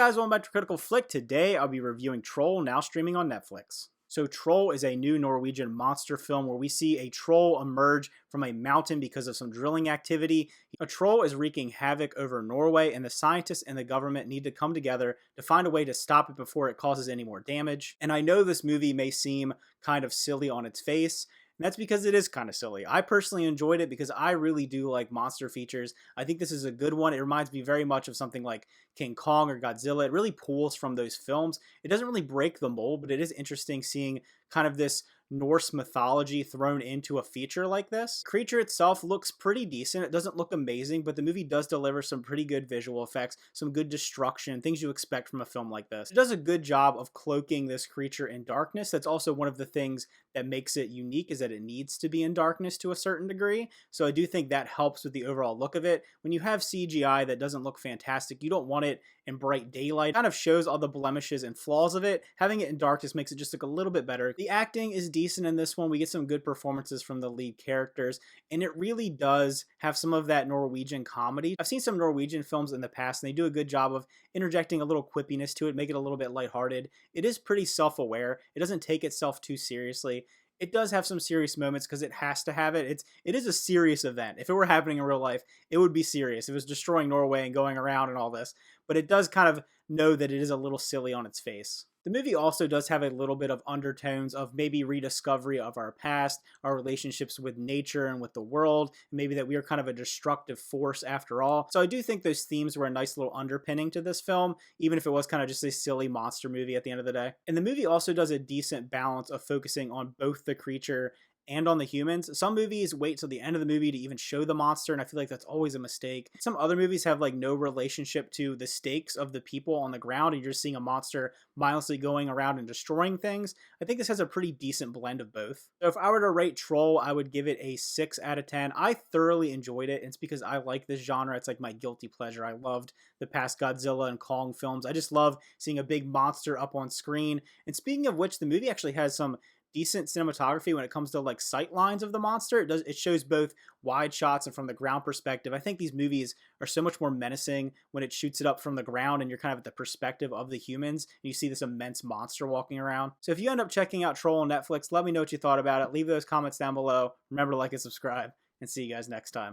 guys, welcome back to Critical Flick. Today I'll be reviewing Troll, now streaming on Netflix. So Troll is a new Norwegian monster film where we see a troll emerge from a mountain because of some drilling activity. A troll is wreaking havoc over Norway, and the scientists and the government need to come together to find a way to stop it before it causes any more damage. And I know this movie may seem kind of silly on its face, and that's because it is kind of silly. I personally enjoyed it because I really do like monster features. I think this is a good one. It reminds me very much of something like King Kong or Godzilla. It really pulls from those films. It doesn't really break the mold, but it is interesting seeing kind of this Norse mythology thrown into a feature like this. The creature itself looks pretty decent. It doesn't look amazing, but the movie does deliver some pretty good visual effects, some good destruction, things you expect from a film like this. It does a good job of cloaking this creature in darkness. That's also one of the things that makes it unique, is that it needs to be in darkness to a certain degree. So I do think that helps with the overall look of it. When you have CGI that doesn't look fantastic, you don't want it in bright daylight. It kind of shows all the blemishes and flaws of it. Having it in darkness makes it just look a little bit better. The acting is decent in this one. We get some good performances from the lead characters, and it really does have some of that Norwegian comedy. I've seen some Norwegian films in the past, and they do a good job of interjecting a little quippiness to it, make it a little bit lighthearted. It is pretty self-aware. It doesn't take itself too seriously. It does have some serious moments because it has to have it. It is a serious event. If it were happening in real life, it would be serious. It was destroying Norway and going around and all this. But it does kind of know that it is a little silly on its face. The movie also does have a little bit of undertones of maybe rediscovery of our past, our relationships with nature and with the world, maybe that we are kind of a destructive force after all. So I do think those themes were a nice little underpinning to this film, even if it was kind of just a silly monster movie at the end of the day. And the movie also does a decent balance of focusing on both the creature and on the humans. Some movies wait till the end of the movie to even show the monster, and I feel like that's always a mistake. Some other movies have like no relationship to the stakes of the people on the ground, and you're just seeing a monster mindlessly going around and destroying things. I think this has a pretty decent blend of both. So if I were to rate Troll, I would give it a 6 out of 10. I thoroughly enjoyed it, and it's because I like this genre. It's like my guilty pleasure. I loved the past Godzilla and Kong films. I just love seeing a big monster up on screen. And speaking of which, the movie actually has some decent cinematography when it comes to like sight lines of the monster. It shows both wide shots and from the ground perspective. I think these movies are so much more menacing when it shoots it up from the ground and you're kind of at the perspective of the humans and you see this immense monster walking around. So if you end up checking out Troll on Netflix, let me know what you thought about it. Leave those comments down below. Remember to like and subscribe, and see you guys next time.